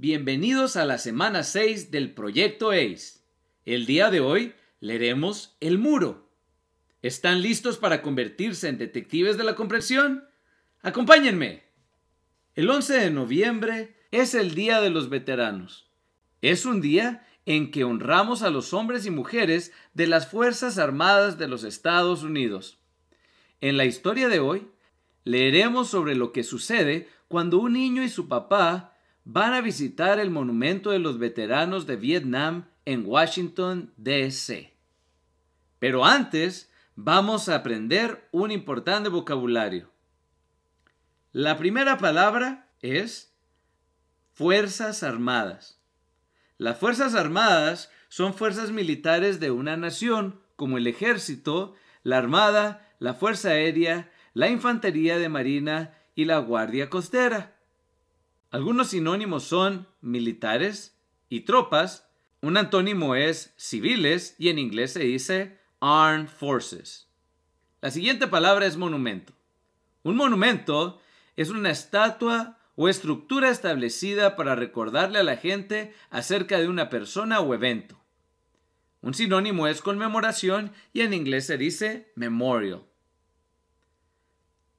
Bienvenidos a la semana 6 del Proyecto ACE. El día de hoy leeremos El Muro. ¿Están listos para convertirse en detectives de la comprensión? ¡Acompáñenme! El 11 de noviembre es el Día de los Veteranos. Es un día en que honramos a los hombres y mujeres de las Fuerzas Armadas de los Estados Unidos. En la historia de hoy, leeremos sobre lo que sucede cuando un niño y su papá van a visitar el monumento de los veteranos de Vietnam en Washington, D.C. Pero antes, vamos a aprender un importante vocabulario. La primera palabra es Fuerzas Armadas. Las Fuerzas Armadas son fuerzas militares de una nación, como el Ejército, la Armada, la Fuerza Aérea, la Infantería de Marina y la Guardia Costera. Algunos sinónimos son militares y tropas. Un antónimo es civiles y en inglés se dice armed forces. La siguiente palabra es monumento. Un monumento es una estatua o estructura establecida para recordarle a la gente acerca de una persona o evento. Un sinónimo es conmemoración y en inglés se dice memorial.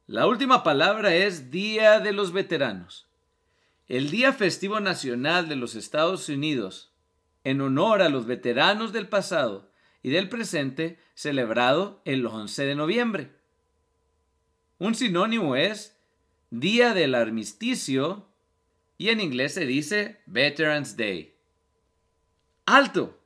La última palabra es Día de los Veteranos. El Día Festivo Nacional de los Estados Unidos, en honor a los veteranos del pasado y del presente, celebrado el 11 de noviembre. Un sinónimo es Día del Armisticio y en inglés se dice Veterans Day. ¡Alto!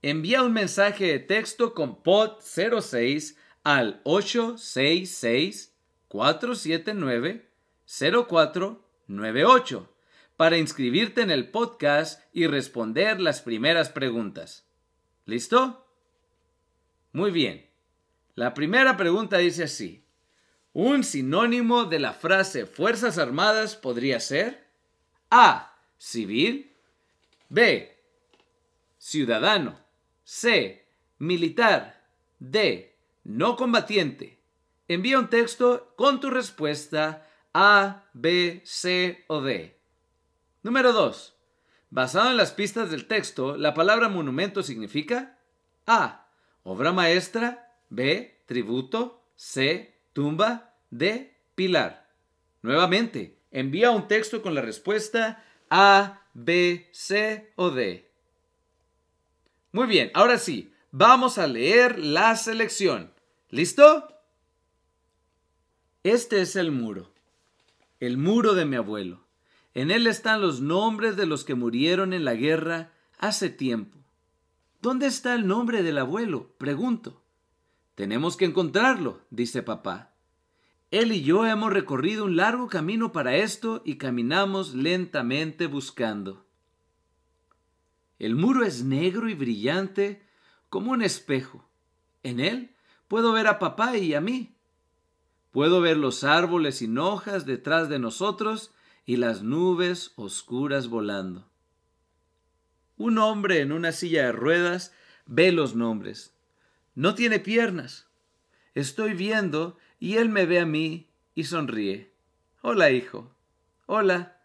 Envía un mensaje de texto con POD 06 al 866-479-0498 para inscribirte en el podcast y responder las primeras preguntas. ¿Listo? Muy bien. La primera pregunta dice así. Un sinónimo de la frase Fuerzas Armadas podría ser A. Civil. B. Ciudadano. C. Militar. D. No combatiente. Envía un texto con tu respuesta A, B, C o D. Número 2. Basado en las pistas del texto, la palabra monumento significa A. Obra maestra. B. Tributo. C. Tumba. D. Pilar. Nuevamente, envía un texto con la respuesta A, B, C o D. Muy bien, ahora sí, vamos a leer la selección. ¿Listo? Este es el muro de mi abuelo. En él están los nombres de los que murieron en la guerra hace tiempo. ¿Dónde está el nombre del abuelo?, pregunto. Tenemos que encontrarlo, dice papá. Él y yo hemos recorrido un largo camino para esto y caminamos lentamente buscando. El muro es negro y brillante como un espejo. En él puedo ver a papá y a mí. Puedo ver los árboles sin hojas detrás de nosotros y las nubes oscuras volando. Un hombre en una silla de ruedas ve los nombres. No tiene piernas. Estoy viendo y él me ve a mí y sonríe. Hola, hijo. Hola.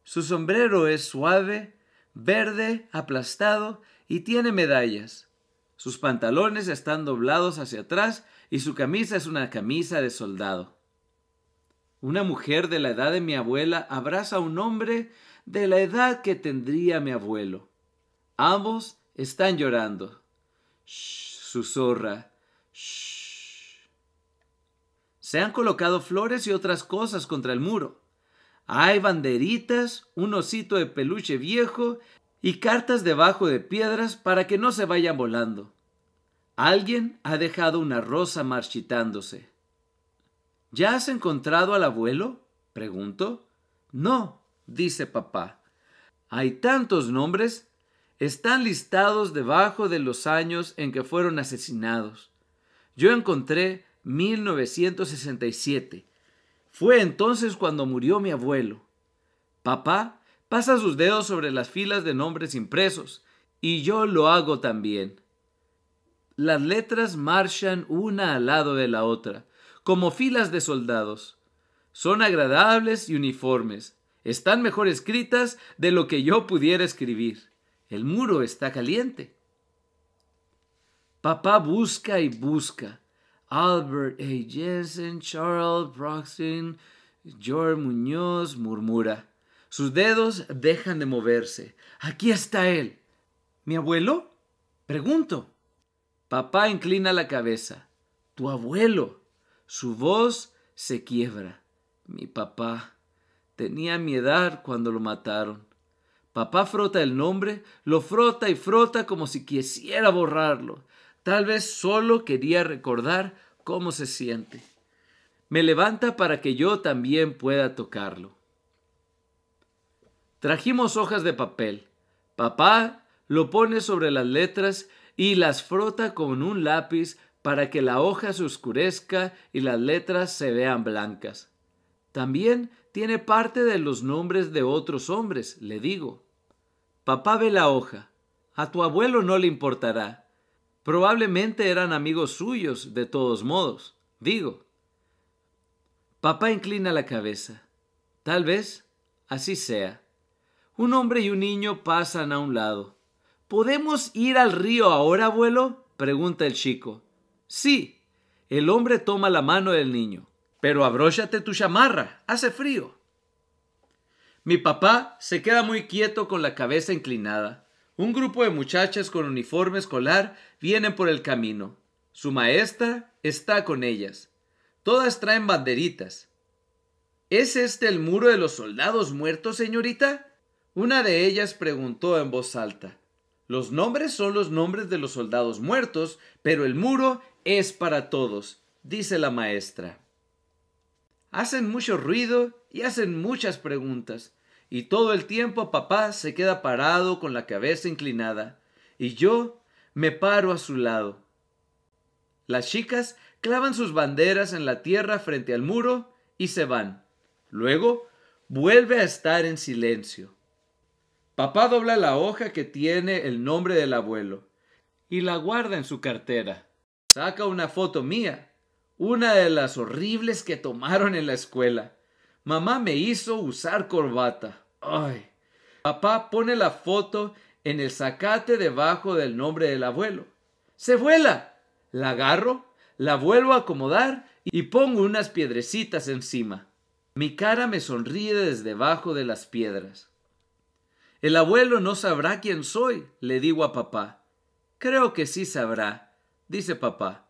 Su sombrero es suave, verde, aplastado y tiene medallas. Sus pantalones están doblados hacia atrás y su camisa es una camisa de soldado. Una mujer de la edad de mi abuela abraza a un hombre de la edad que tendría mi abuelo. Ambos están llorando. Shh, susurra. Shh. Se han colocado flores y otras cosas contra el muro. Hay banderitas, un osito de peluche viejo y cartas debajo de piedras para que no se vayan volando. Alguien ha dejado una rosa marchitándose. ¿Ya has encontrado al abuelo?, pregunto. No, dice papá. Hay tantos nombres. Están listados debajo de los años en que fueron asesinados. Yo encontré 1967. Fue entonces cuando murió mi abuelo. Papá pasa sus dedos sobre las filas de nombres impresos, y yo lo hago también. Las letras marchan una al lado de la otra, como filas de soldados. Son agradables y uniformes. Están mejor escritas de lo que yo pudiera escribir. El muro está caliente. Papá busca y busca. Albert A. Jensen, Charles Broxton, George Muñoz, murmura. Sus dedos dejan de moverse. Aquí está él. ¿Mi abuelo? Pregunto. Papá inclina la cabeza. Tu abuelo. Su voz se quiebra. Mi papá. Tenía mi edad cuando lo mataron. Papá frota el nombre, lo frota y frota como si quisiera borrarlo. Tal vez solo quería recordar cómo se siente. Me levanta para que yo también pueda tocarlo. Trajimos hojas de papel. Papá lo pone sobre las letras y las frota con un lápiz para que la hoja se oscurezca y las letras se vean blancas. También tiene parte de los nombres de otros hombres, le digo. Papá ve la hoja. A tu abuelo no le importará. Probablemente eran amigos suyos, de todos modos, digo. Papá inclina la cabeza. Tal vez así sea. Un hombre y un niño pasan a un lado. ¿Podemos ir al río ahora, abuelo?, pregunta el chico. Sí. El hombre toma la mano del niño. Pero abróchate tu chamarra, hace frío. Mi papá se queda muy quieto con la cabeza inclinada. Un grupo de muchachas con uniforme escolar vienen por el camino. Su maestra está con ellas. Todas traen banderitas. ¿Es este el muro de los soldados muertos, señorita? Una de ellas preguntó en voz alta. Los nombres son los nombres de los soldados muertos, pero el muro es para todos, dice la maestra. Hacen mucho ruido y hacen muchas preguntas, y todo el tiempo papá se queda parado con la cabeza inclinada, y yo me paro a su lado. Las chicas clavan sus banderas en la tierra frente al muro y se van. Luego vuelve a estar en silencio. Papá dobla la hoja que tiene el nombre del abuelo y la guarda en su cartera. Saca una foto mía, una de las horribles que tomaron en la escuela. Mamá me hizo usar corbata. ¡Ay! Papá pone la foto en el zacate debajo del nombre del abuelo. ¡Se vuela! La agarro, la vuelvo a acomodar y pongo unas piedrecitas encima. Mi cara me sonríe desde debajo de las piedras. El abuelo no sabrá quién soy, le digo a papá. Creo que sí sabrá, dice papá.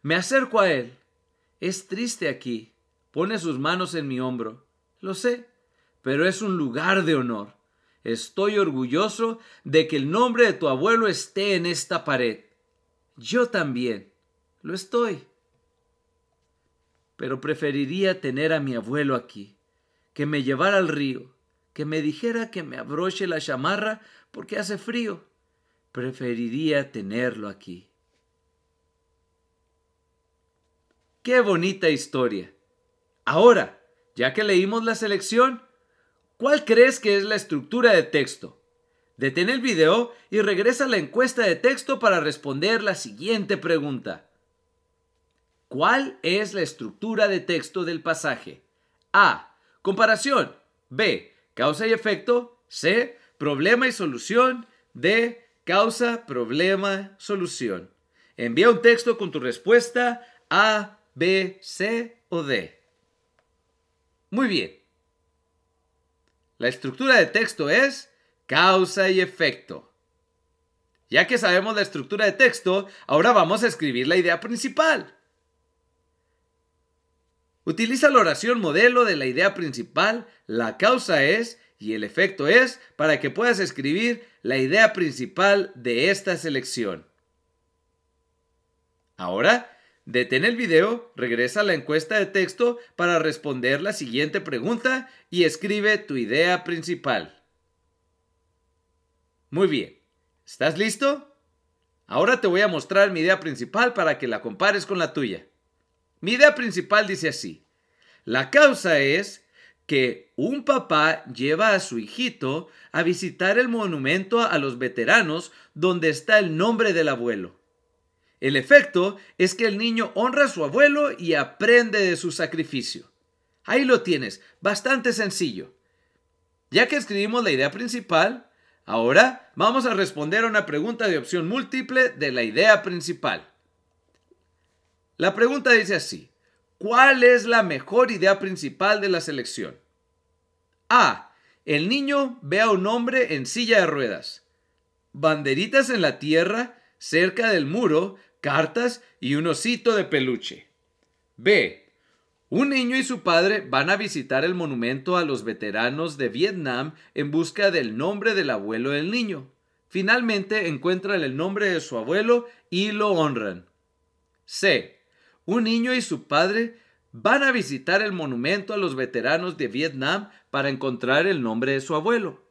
Me acerco a él. Es triste aquí. Pone sus manos en mi hombro. Lo sé, pero es un lugar de honor. Estoy orgulloso de que el nombre de tu abuelo esté en esta pared. Yo también. Lo estoy. Pero preferiría tener a mi abuelo aquí, que me llevara al río, que me dijera que me abroche la chamarra porque hace frío. Preferiría tenerlo aquí. ¡Qué bonita historia! Ahora, ya que leímos la selección, ¿cuál crees que es la estructura de texto? Detén el video y regresa a la encuesta de texto para responder la siguiente pregunta. ¿Cuál es la estructura de texto del pasaje? A. Comparación. B. Causa y efecto. C. Problema y solución. D. Causa, problema, solución. Envía un texto con tu respuesta A, B, C o D. Muy bien. La estructura de texto es causa y efecto. Ya que sabemos la estructura de texto, ahora vamos a escribir la idea principal. Utiliza la oración modelo de la idea principal, la causa es y el efecto es para que puedas escribir la idea principal de esta selección. Ahora, detén el video, regresa a la encuesta de texto para responder la siguiente pregunta y escribe tu idea principal. Muy bien, ¿estás listo? Ahora te voy a mostrar mi idea principal para que la compares con la tuya. Mi idea principal dice así. La causa es que un papá lleva a su hijito a visitar el monumento a los veteranos donde está el nombre del abuelo. El efecto es que el niño honra a su abuelo y aprende de su sacrificio. Ahí lo tienes, bastante sencillo. Ya que escribimos la idea principal, ahora vamos a responder a una pregunta de opción múltiple de la idea principal. La pregunta dice así: ¿cuál es la mejor idea principal de la selección? A. El niño ve a un hombre en silla de ruedas, banderitas en la tierra, cerca del muro, cartas y un osito de peluche. B. Un niño y su padre van a visitar el monumento a los veteranos de Vietnam en busca del nombre del abuelo del niño. Finalmente encuentran el nombre de su abuelo y lo honran. C. Un niño y su padre van a visitar el monumento a los veteranos de Vietnam para encontrar el nombre de su abuelo.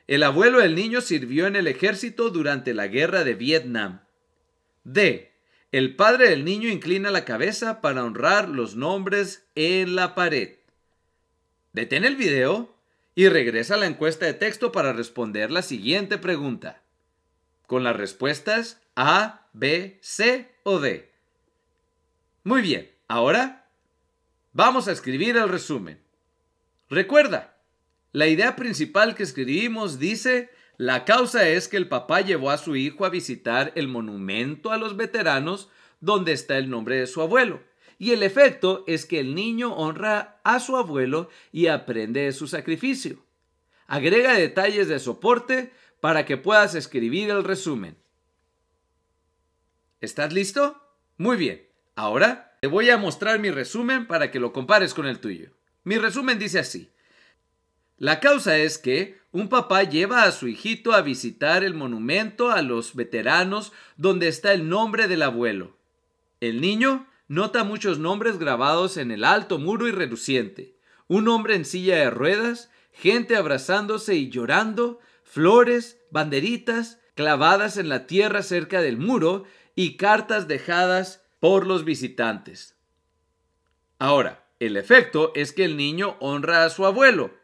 El abuelo del niño sirvió en el ejército durante la guerra de Vietnam. D. El padre del niño inclina la cabeza para honrar los nombres en la pared. Detén el video y regresa a la encuesta de texto para responder la siguiente pregunta, con las respuestas A, B, C o D. Muy bien, ahora vamos a escribir el resumen. Recuerda, la idea principal que escribimos dice: la causa es que el papá llevó a su hijo a visitar el monumento a los veteranos donde está el nombre de su abuelo. Y el efecto es que el niño honra a su abuelo y aprende de su sacrificio. Agrega detalles de soporte para que puedas escribir el resumen. ¿Estás listo? Muy bien. Ahora te voy a mostrar mi resumen para que lo compares con el tuyo. Mi resumen dice así: la causa es que un papá lleva a su hijito a visitar el monumento a los veteranos donde está el nombre del abuelo. El niño nota muchos nombres grabados en el alto muro y reluciente. Un hombre en silla de ruedas, gente abrazándose y llorando, flores, banderitas clavadas en la tierra cerca del muro y cartas dejadas por los visitantes. Ahora, el efecto es que el niño honra a su abuelo,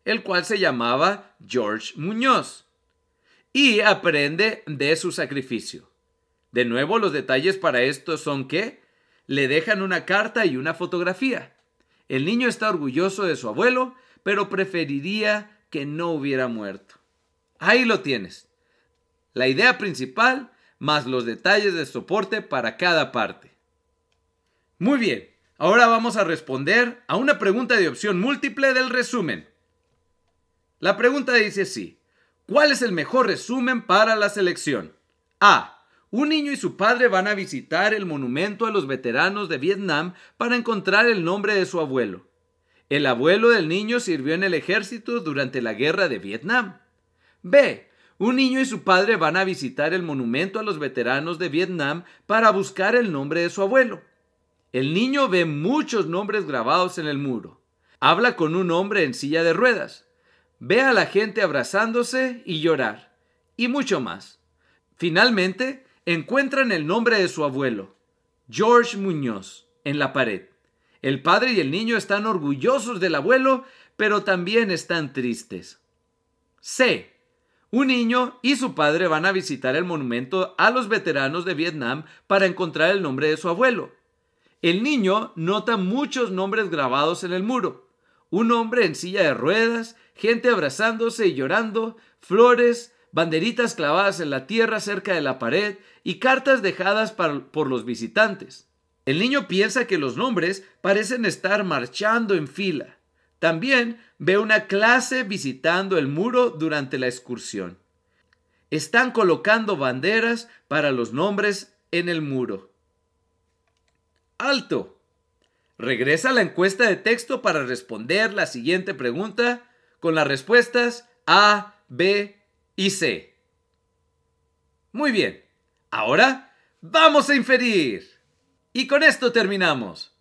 el cual se llamaba George Muñoz, y aprende de su sacrificio. De nuevo, los detalles para esto son que le dejan una carta y una fotografía. El niño está orgulloso de su abuelo, pero preferiría que no hubiera muerto. Ahí lo tienes. La idea principal más los detalles de soporte para cada parte. Muy bien, ahora vamos a responder a una pregunta de opción múltiple del resumen. La pregunta dice así: ¿cuál es el mejor resumen para la selección? A. Un niño y su padre van a visitar el monumento a los veteranos de Vietnam para encontrar el nombre de su abuelo. El abuelo del niño sirvió en el ejército durante la guerra de Vietnam. B. Un niño y su padre van a visitar el monumento a los veteranos de Vietnam para buscar el nombre de su abuelo. El niño ve muchos nombres grabados en el muro. Habla con un hombre en silla de ruedas. Ve a la gente abrazándose y llorar. Y mucho más. Finalmente, encuentran el nombre de su abuelo, George Muñoz, en la pared. El padre y el niño están orgullosos del abuelo, pero también están tristes. C. Un niño y su padre van a visitar el monumento a los veteranos de Vietnam para encontrar el nombre de su abuelo. El niño nota muchos nombres grabados en el muro. Un hombre en silla de ruedas, gente abrazándose y llorando, flores, banderitas clavadas en la tierra cerca de la pared y cartas dejadas por los visitantes. El niño piensa que los nombres parecen estar marchando en fila. También ve una clase visitando el muro durante la excursión. Están colocando banderas para los nombres en el muro. ¡Alto! Regresa a la encuesta de texto para responder la siguiente pregunta con las respuestas A, B y C. Muy bien, ahora vamos a inferir. Y con esto terminamos.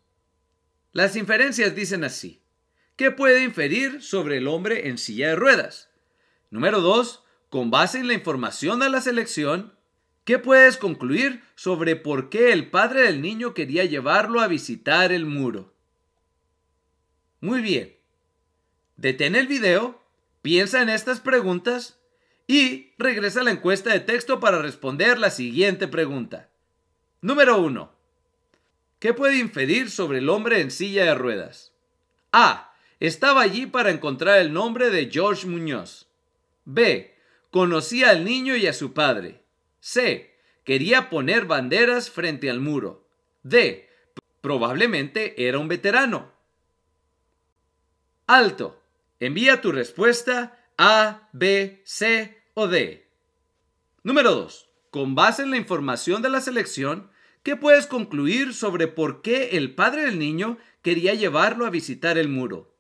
Las inferencias dicen así: ¿qué puede inferir sobre el hombre en silla de ruedas? Número 2, con base en la información de la selección, ¿qué puedes concluir sobre por qué el padre del niño quería llevarlo a visitar el muro? Muy bien. Detén el video, piensa en estas preguntas y regresa a la encuesta de texto para responder la siguiente pregunta. Número 1. ¿Qué puede inferir sobre el hombre en silla de ruedas? A. Estaba allí para encontrar el nombre de George Muñoz. B. Conocía al niño y a su padre. C. Quería poner banderas frente al muro. D. Probablemente era un veterano. Alto. Envía tu respuesta A, B, C o D. Número 2. Con base en la información de la selección, ¿qué puedes concluir sobre por qué el padre del niño quería llevarlo a visitar el muro?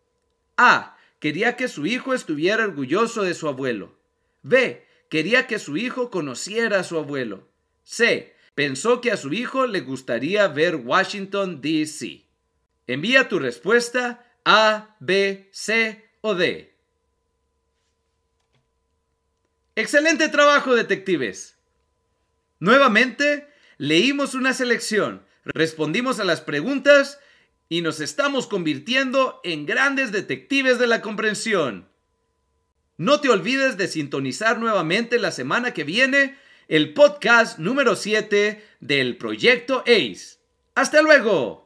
A. Quería que su hijo estuviera orgulloso de su abuelo. B. Quería que su hijo conociera a su abuelo. C. Pensó que a su hijo le gustaría ver Washington, D.C. Envía tu respuesta A, B, C o D. ¡Excelente trabajo, detectives! Nuevamente, leímos una selección, respondimos a las preguntas y nos estamos convirtiendo en grandes detectives de la comprensión. No te olvides de sintonizar nuevamente la semana que viene el podcast número 7 del Proyecto ACE. ¡Hasta luego!